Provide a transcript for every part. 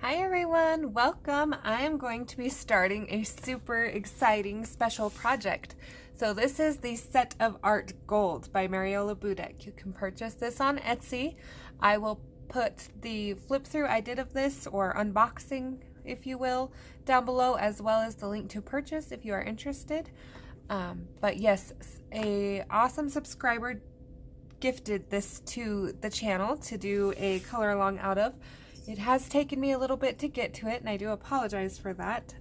Hi everyone, welcome. I am going to be starting a super exciting special project. So this is the Set of Art Gold by Mariolabudek. You can purchase this on Etsy. I will put the flip through I did of this, or unboxing if you will, down below, as well as the link to purchase if you are interested. But yes, a awesome subscriber gifted this to the channel to do a color along out of. It has taken me a little bit to get to it, and I do apologize for that,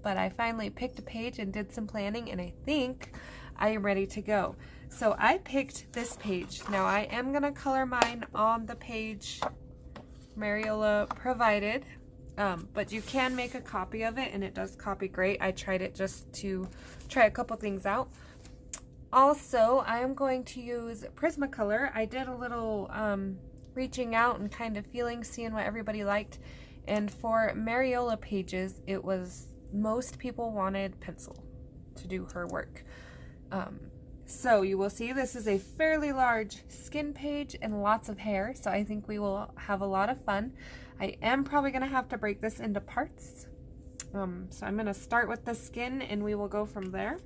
but I finally picked a page and did some planning, and I think I am ready to go. So I picked this page. Now I am going to color mine on the page Mariola provided, but you can make a copy of it, and it does copy great. I tried it just to try a couple things out. Also, I am going to use Prismacolor. I did a little reaching out and kind of feeling, seeing what everybody liked, and for Mariola pages, it was most people wanted pencil to do her work. So you will see this is a fairly large skin page and lots of hair, so I think we will have a lot of fun. I am probably going to have to break this into parts, so I'm going to start with the skin and we will go from there.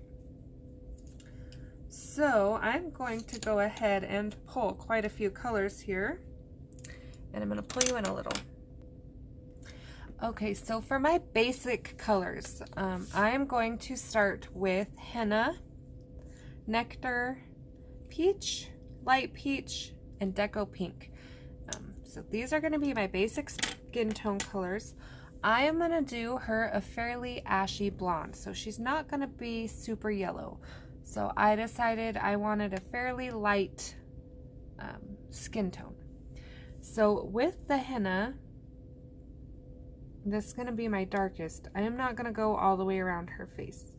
So I'm going to go ahead and pull quite a few colors here, and I'm going to pull you in a little. Okay, so for my basic colors, I am going to start with henna, nectar, peach, light peach, and deco pink. So these are going to be my basic skin tone colors. I am going to do her a fairly ashy blonde, so she's not going to be super yellow. So I decided I wanted a fairly light skin tone. So with the henna, this is going to be my darkest. I am not going to go all the way around her face,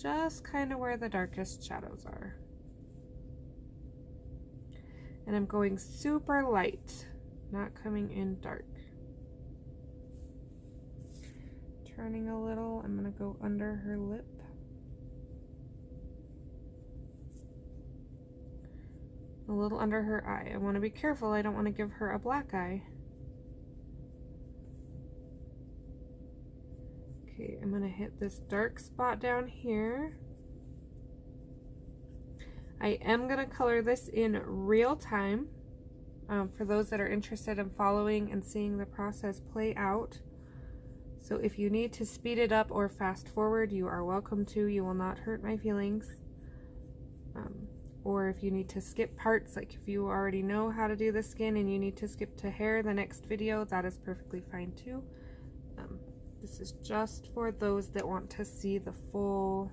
just kind of where the darkest shadows are. And I'm going super light, not coming in dark. Turning a little, I'm going to go under her lip. A little under her eye. I want to be careful, I don't want to give her a black eye. Okay, I'm going to hit this dark spot down here. I am going to color this in real time for those that are interested in following and seeing the process play out. So if you need to speed it up or fast forward, you are welcome to. You will not hurt my feelings. Or if you need to skip parts, like if you already know how to do the skin and you need to skip to hair the next video, that is perfectly fine too. This is just for those that want to see the full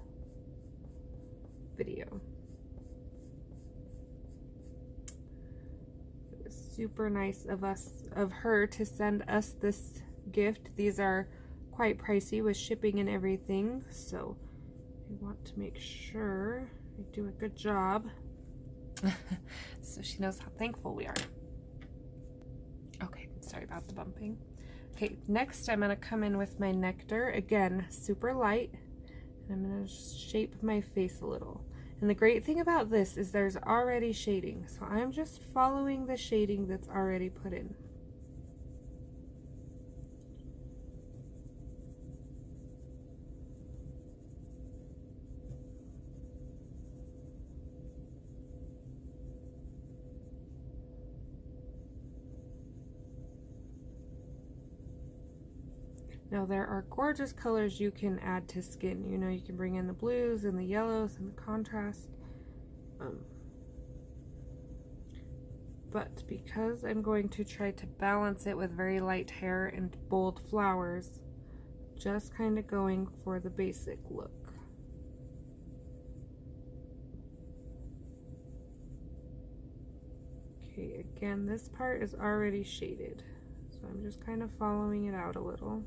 video. It was super nice of her to send us this gift. These are quite pricey with shipping and everything, so I want to make sure I do a good job so she knows how thankful we are. Okay, sorry about the bumping. Okay, next I'm going to come in with my nectar, again super light, and I'm going to shape my face a little. And the great thing about this is there's already shading, so I'm just following the shading that's already put in. Now there are gorgeous colors you can add to skin. You know, you can bring in the blues and the yellows and the contrast. But because I'm going to try to balance it with very light hair and bold flowers, just kind of going for the basic look. Okay, again, this part is already shaded, so I'm just kind of following it out a little.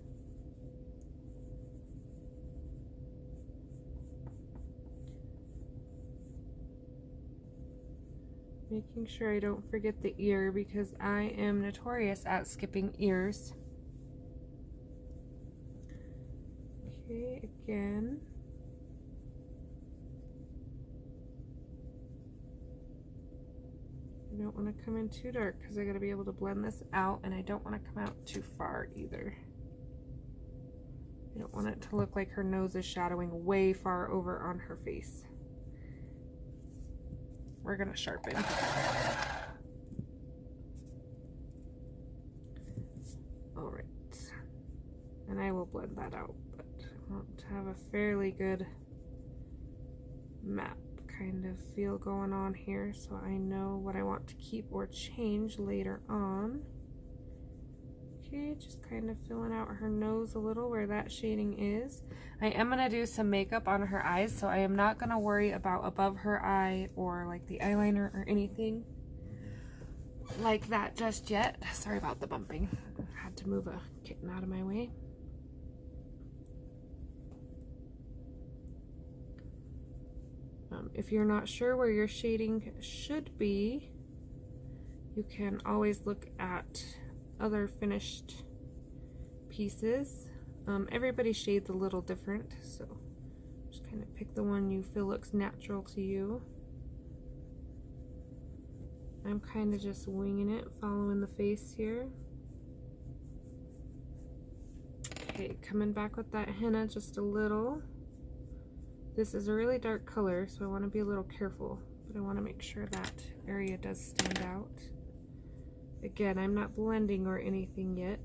Making sure I don't forget the ear, because I am notorious at skipping ears. Okay, again. I don't want to come in too dark because I got to be able to blend this out, and I don't want to come out too far either. I don't want it to look like her nose is shadowing way far over on her face. We're going to sharpen. All right. And I will blend that out, but I want to have a fairly good map kind of feel going on here so I know what I want to keep or change later on. Okay, just kind of filling out her nose a little where that shading is. I am going to do some makeup on her eyes, so I am not going to worry about above her eye or like the eyeliner or anything like that just yet. Sorry about the bumping. I had to move a kitten out of my way. If you're not sure where your shading should be, you can always look at other finished pieces. Everybody shades a little different, so just kind of pick the one you feel looks natural to you. I'm kind of just winging it, following the face here. Okay, coming back with that henna just a little. This is a really dark color, so I want to be a little careful, but I want to make sure that area does stand out. Again, I'm not blending or anything yet.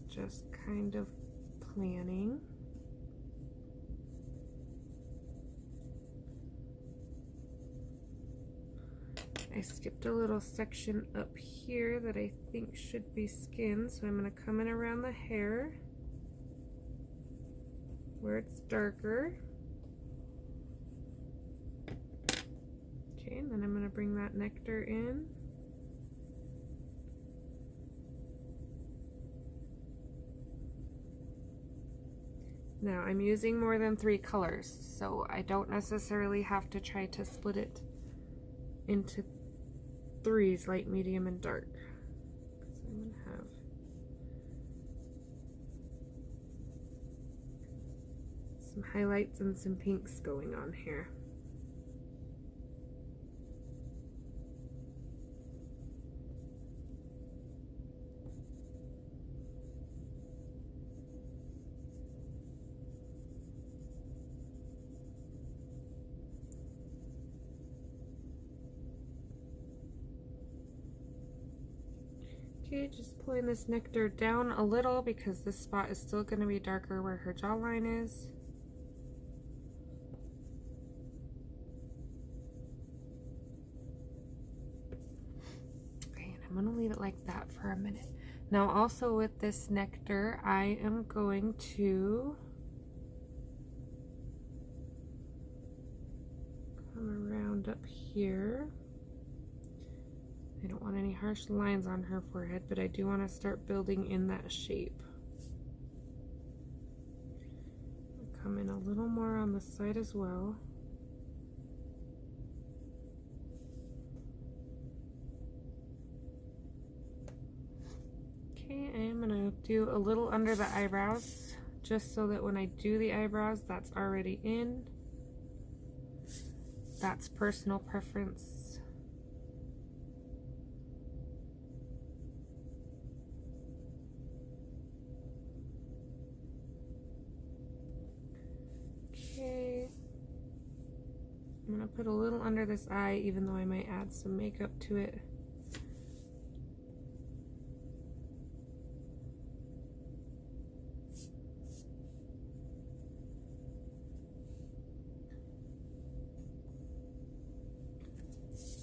Just kind of planning. I skipped a little section up here that I think should be skin, so I'm going to come in around the hair where it's darker. Okay, and then I'm going to bring that nectar in. Now I'm using more than 3 colors, so I don't necessarily have to try to split it into 3s, light, medium, and dark. So I'm going to have some highlights and some pinks going on here. Okay, just pulling this nectar down a little because this spot is still going to be darker where her jawline is. Okay, and I'm going to leave it like that for a minute. Now also with this nectar, I am going to come around up here. I don't want any harsh lines on her forehead, but I do want to start building in that shape. I'll come in a little more on the side as well. Okay, I am going to do a little under the eyebrows, just so that when I do the eyebrows, that's already in. That's personal preference. Okay, I'm going to put a little under this eye, even though I might add some makeup to it.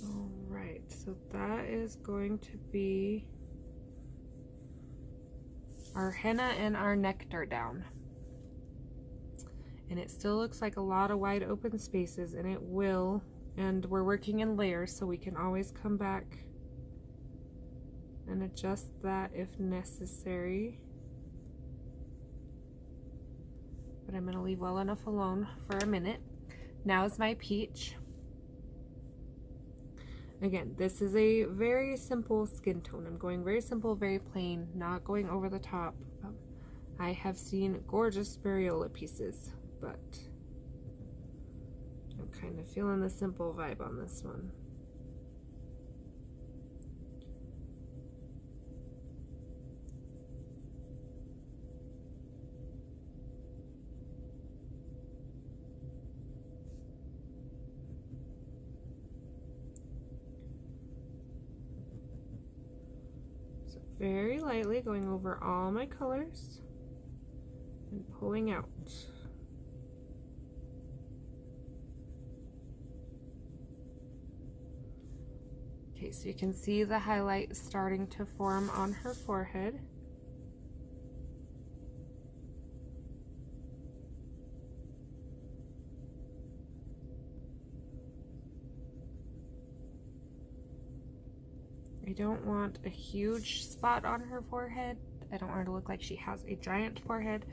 Alright, so that is going to be our henna and our nectar down. And it still looks like a lot of wide open spaces, and it will, and we're working in layers, so we can always come back and adjust that if necessary. But I'm going to leave well enough alone for a minute. Now is my peach. Again, this is a very simple skin tone. I'm going very simple, very plain, not going over the top. I have seen gorgeous mariola pieces, but I'm kind of feeling the simple vibe on this one. So very lightly going over all my colors and pulling out. Okay, so you can see the highlight starting to form on her forehead. I don't want a huge spot on her forehead. I don't want her to look like she has a giant forehead.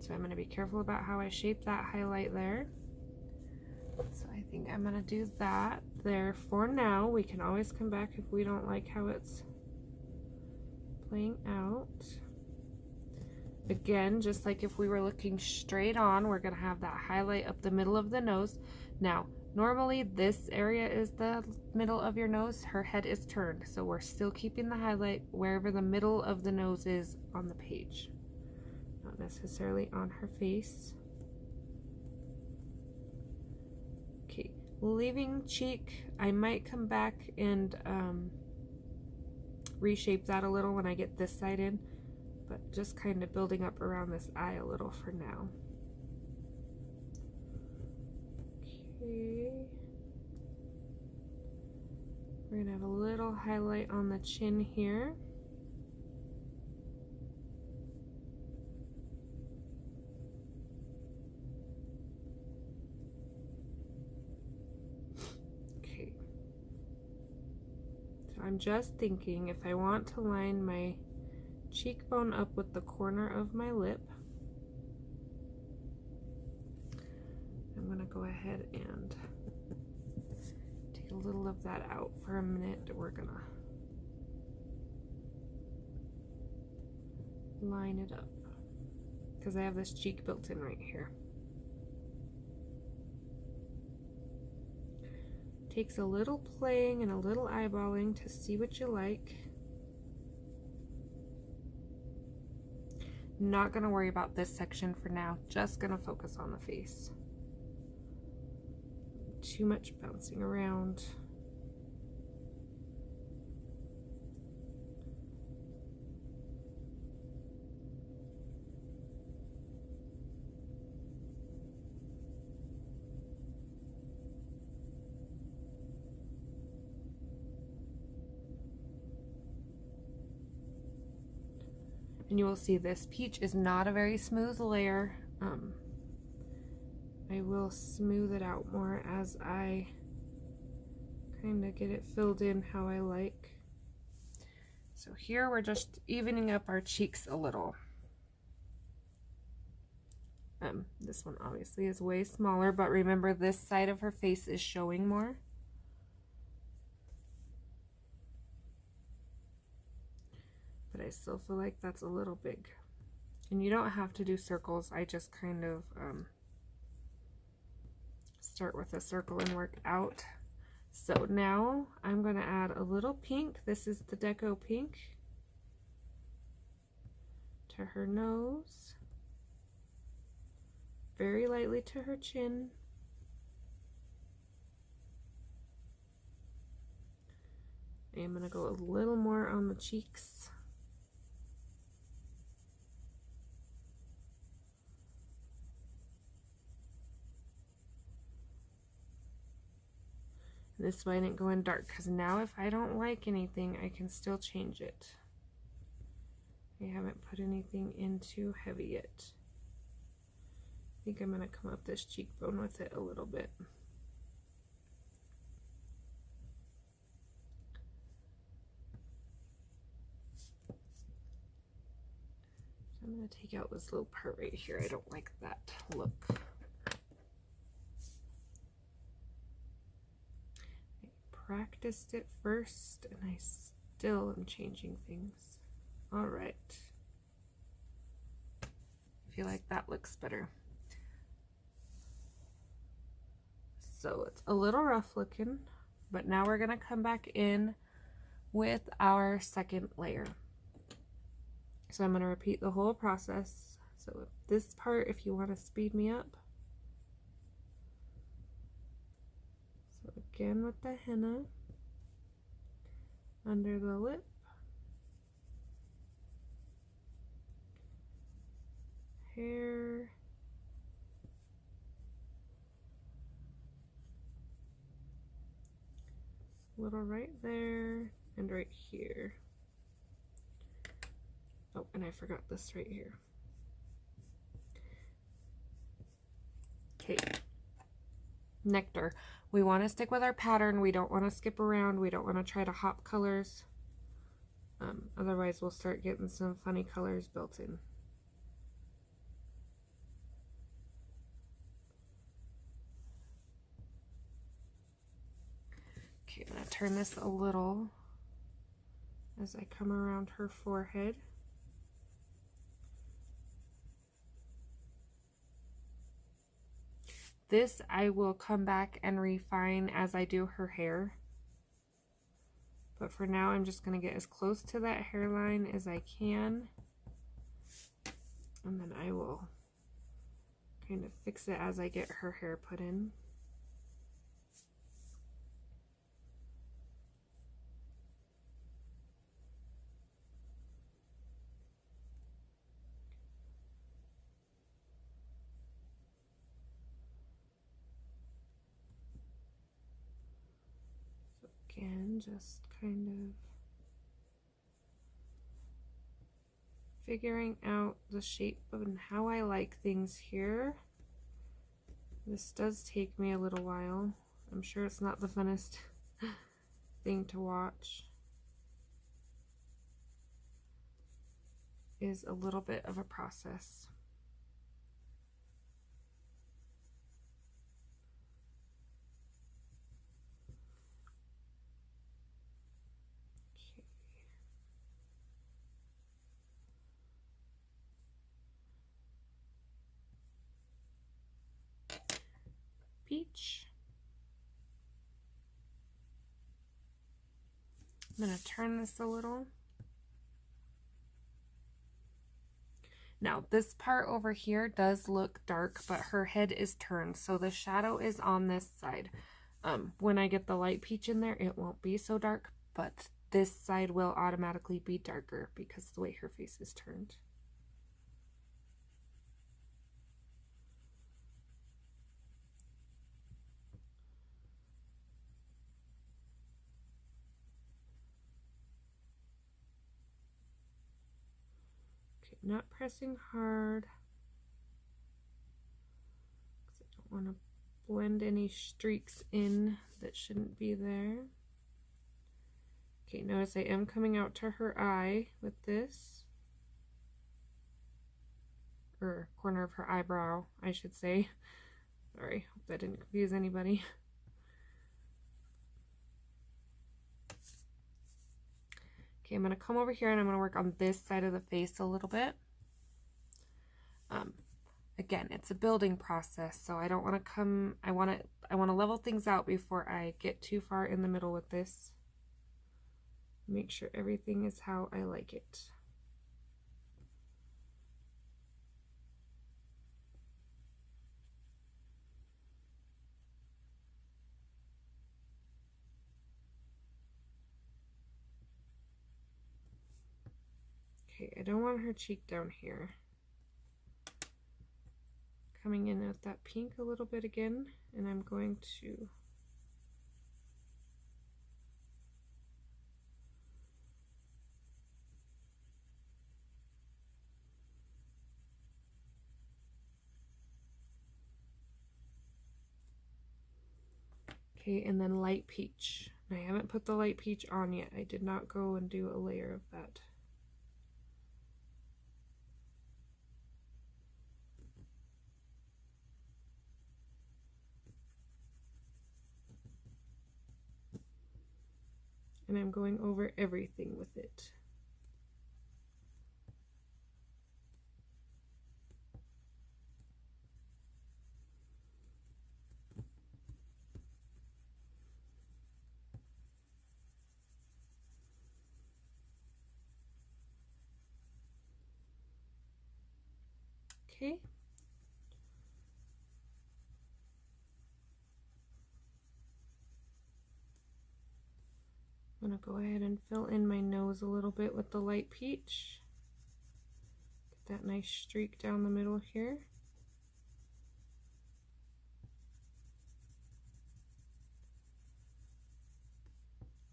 So I'm going to be careful about how I shape that highlight there. So I think I'm going to do that there for now. We can always come back if we don't like how it's playing out. Again, just like if we were looking straight on, we're going to have that highlight up the middle of the nose. Now, normally this area is the middle of your nose. Her head is turned, so we're still keeping the highlight wherever the middle of the nose is on the page, not necessarily on her face. Okay, leaving cheek, I might come back and reshape that a little when I get this side in, but just kind of building up around this eye a little for now. Okay. We're gonna have a little highlight on the chin here. Okay. So I'm just thinking if I want to line my cheekbone up with the corner of my lip, I'm gonna go ahead and take a little of that out for a minute. We're gonna line it up because I have this cheek built in right here. Takes a little playing and a little eyeballing to see what you like. Not gonna worry about this section for now, just gonna focus on the face. Too much bouncing around. And you will see this peach is not a very smooth layer. I will smooth it out more as I kind of get it filled in how I like. So here we're just evening up our cheeks a little. This one obviously is way smaller, but remember this side of her face is showing more. But I still feel like that's a little big. And you don't have to do circles. I just kind of start with a circle and work out. So now I'm going to add a little pink. This is the Deco Pink to her nose. Very lightly to her chin. I'm going to go a little more on the cheeks. This way I didn't go in dark, because now if I don't like anything, I can still change it. I haven't put anything in too heavy yet. I think I'm going to come up this cheekbone with it a little bit. So I'm going to take out this little part right here. I don't like that look. Practiced it first and I still am changing things. All right. I feel like that looks better. So it's a little rough looking, but now we're gonna come back in with our second layer. So I'm gonna repeat the whole process. So this part, if you want to speed me up. So again with the henna, under the lip, hair, little right there, and right here. Oh, and I forgot this right here. Okay, nectar. We want to stick with our pattern. We don't want to skip around. We don't want to try to hop colors. Otherwise, we'll start getting some funny colors built in. Okay, I'm going to turn this a little as I come around her forehead. This I will come back and refine as I do her hair. But for now, I'm just going to get as close to that hairline as I can. And then I will kind of fix it as I get her hair put in. Again, just kind of figuring out the shape and how I like things here. This does take me a little while. I'm sure it's not the funnest thing to watch. It is a little bit of a process. Peach. I'm going to turn this a little. Now this part over here does look dark, but her head is turned, so the shadow is on this side. When I get the light peach in there, it won't be so dark, but this side will automatically be darker because of the way her face is turned. Not pressing hard because I don't want to blend any streaks in that shouldn't be there. Okay, notice I am coming out to her eye with this, or corner of her eyebrow, I should say. Sorry, hope that didn't confuse anybody. Okay, I'm going to come over here and I'm going to work on this side of the face a little bit. Again, it's a building process, so I don't want to come, I want to level things out before I get too far in the middle with this. Make sure everything is how I like it. Okay, I don't want her cheek down here. Coming in with that pink a little bit again, and I'm going to okay, and then light peach. I haven't put the light peach on yet. I did not go and do a layer of that. And I'm going over everything with it. okay? I'm going to go ahead and fill in my nose a little bit with the light peach. Get that nice streak down the middle here.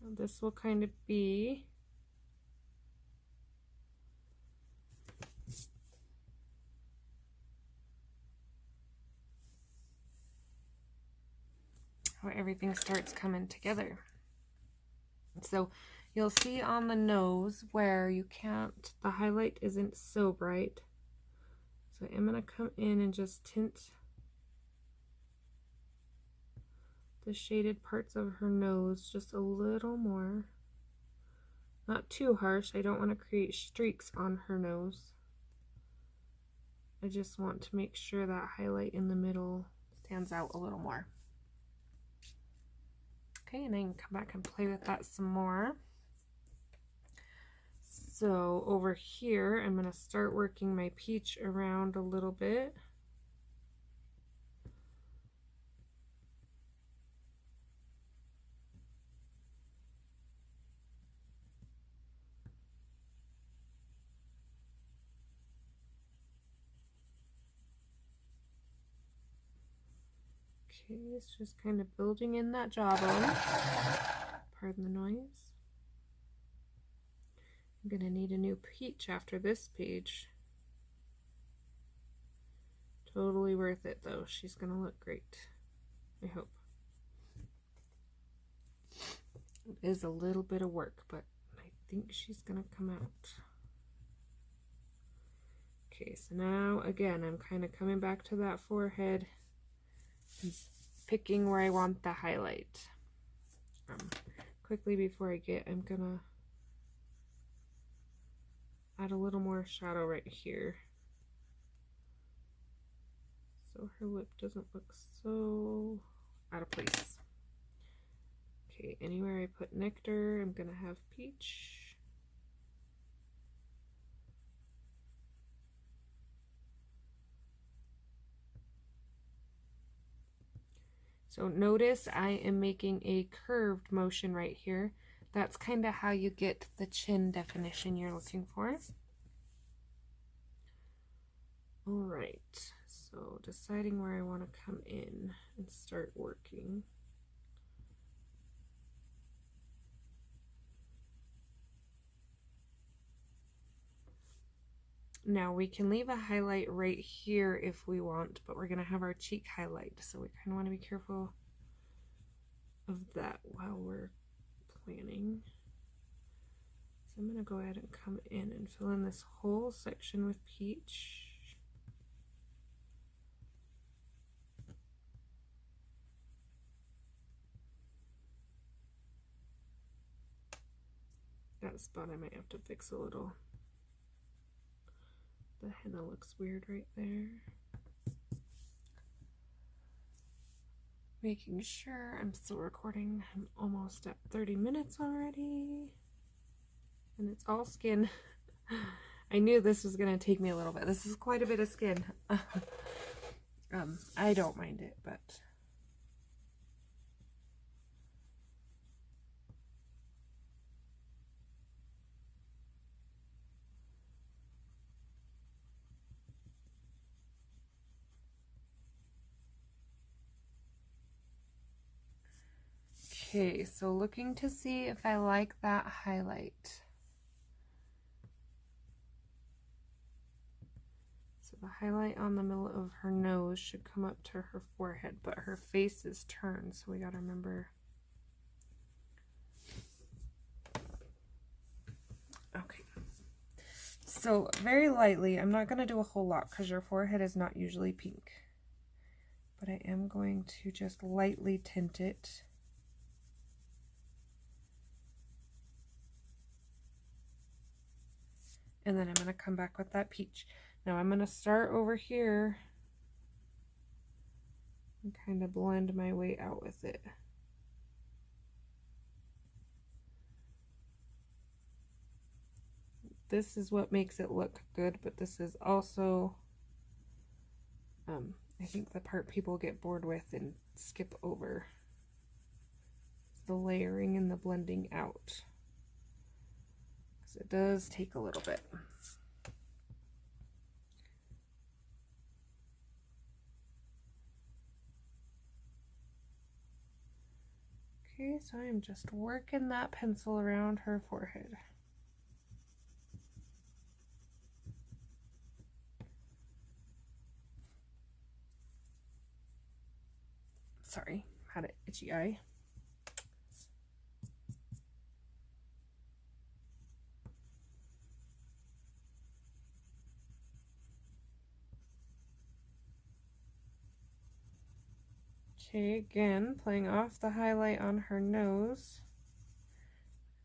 Now this will kind of be how everything starts coming together. So you'll see on the nose where you can't, the highlight isn't so bright. So I'm going to come in and just tint the shaded parts of her nose just a little more. Not too harsh. I don't want to create streaks on her nose. I just want to make sure that highlight in the middle stands out a little more. Okay, and then come back and play with that some more. So over here, I'm going to start working my peach around a little bit. Okay, it's just kind of building in that jawbone. Pardon the noise. I'm going to need a new peach after this page. Totally worth it though. She's going to look great. I hope. It is a little bit of work, but I think she's going to come out. Okay, so now again, I'm kind of coming back to that forehead and picking where I want the highlight. Quickly before I get, I'm gonna add a little more shadow right here so her lip doesn't look so out of place. Okay, anywhere I put nectar, I'm gonna have peach. So notice I am making a curved motion right here. That's kind of how you get the chin definition you're looking for. All right, so deciding where I want to come in and start working. Now we can leave a highlight right here if we want, but we're going to have our cheek highlight, so we kind of want to be careful of that while we're planning. So I'm going to go ahead and come in and fill in this whole section with peach. That spot I might have to fix a little. The henna looks weird right there. Making sure I'm still recording. I'm almost at 30 minutes already. And it's all skin. I knew this was going to take me a little bit. This is quite a bit of skin. I don't mind it, but... Okay, so looking to see if I like that highlight. So the highlight on the middle of her nose should come up to her forehead, but her face is turned, so we gotta remember. Okay, so very lightly, I'm not gonna do a whole lot because your forehead is not usually pink, but I am going to just lightly tint it. And then I'm going to come back with that peach. Now I'm going to start over here and kind of blend my way out with it. This is what makes it look good, but this is also I think the part people get bored with and skip over is the layering and the blending out, because it does take a little bit. Okay, so I'm just working that pencil around her forehead. Sorry, had an itchy eye. Okay, again, playing off the highlight on her nose,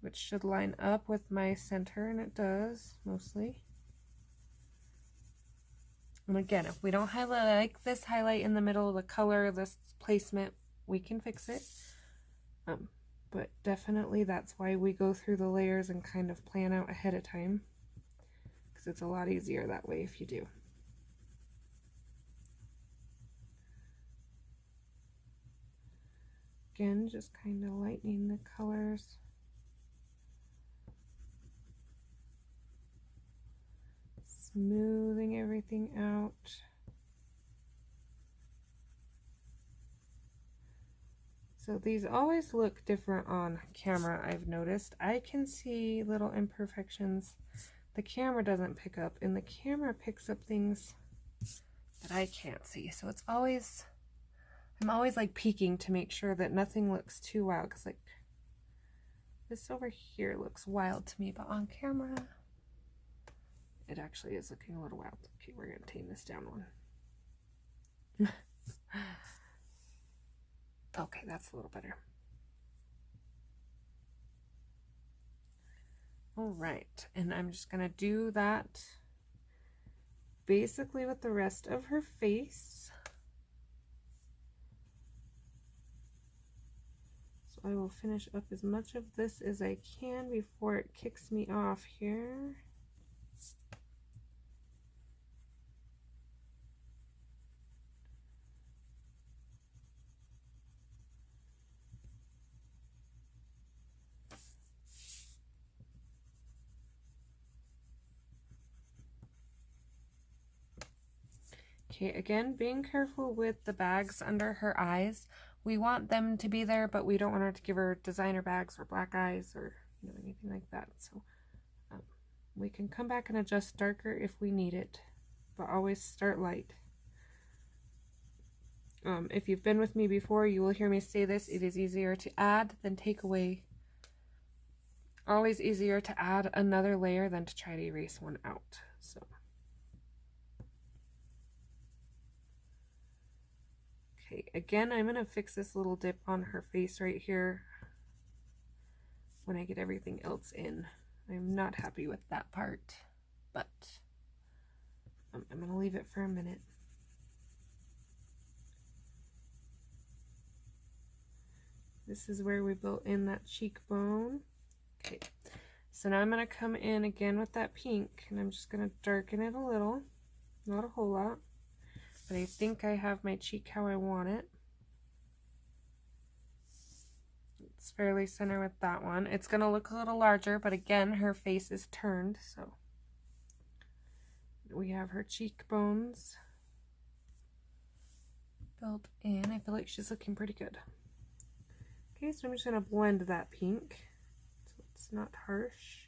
which should line up with my center, and it does, mostly. And again, if we don't highlight like this highlight in the middle, the color, this placement, we can fix it. But definitely that's why we go through the layers and kind of plan out ahead of time, because it's a lot easier that way if you do. Again, just kind of lightening the colors. Smoothing everything out. So these always look different on camera, I've noticed. I can see little imperfections the camera doesn't pick up, and the camera picks up things that I can't see. So it's always, I'm always like peeking to make sure that nothing looks too wild, because like this over here looks wild to me, but on camera it actually is looking a little wild. Okay, we're gonna tame this down one. Okay, that's a little better. All right, and I'm just gonna do that basically with the rest of her face. So I will finish up as much of this as I can before it kicks me off here. Okay, again, being careful with the bags under her eyes. We want them to be there, but we don't want her to give her designer bags or black eyes or anything like that. So we can come back and adjust darker if we need it, but always start light. If you've been with me before, you will hear me say this. It is easier to add than take away. Always easier to add another layer than to try to erase one out. So. Okay, again, I'm going to fix this little dip on her face right here when I get everything else in. I'm not happy with that part, but I'm going to leave it for a minute. This is where we built in that cheekbone. Okay, so now I'm going to come in again with that pink, and I'm just going to darken it a little, not a whole lot. But I think I have my cheek how I want it. It's fairly center with that one. It's going to look a little larger, but again, her face is turned, so we have her cheekbones built in. I feel like she's looking pretty good. Okay, so I'm just going to blend that pink so it's not harsh.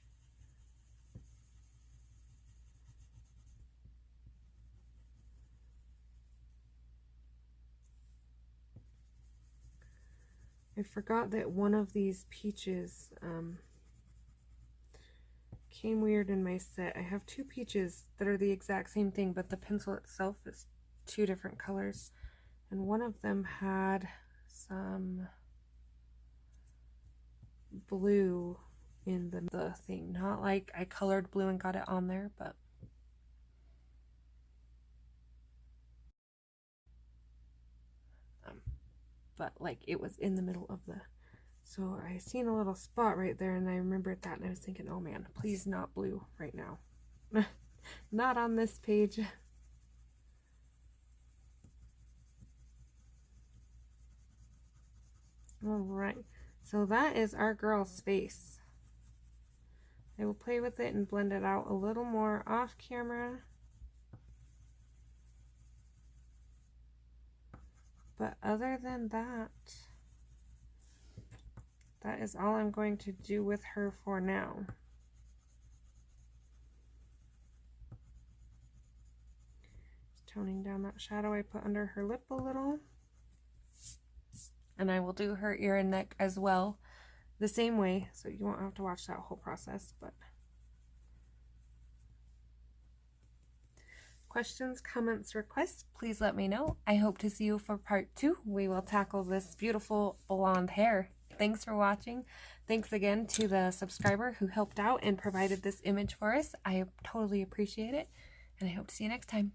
I forgot that one of these peaches came weird in my set. I have two peaches that are the exact same thing, but the pencil itself is two different colors. And one of them had some blue in the thing. Not like I colored blue and got it on there, but like it was in the middle of the, so I seen a little spot right there and I remembered that and I was thinking, oh man, please not blue right now. Not on this page. Alright, so that is our girl's face. I will play with it and blend it out a little more off camera. But other than that, that is all I'm going to do with her for now. Just toning down that shadow I put under her lip a little. And I will do her ear and neck as well, the same way, so you won't have to watch that whole process. But questions, comments, requests, please let me know. I hope to see you for part 2. We will tackle this beautiful blonde hair. Thanks for watching. Thanks again to the subscriber who helped out and provided this image for us. I totally appreciate it, and I hope to see you next time.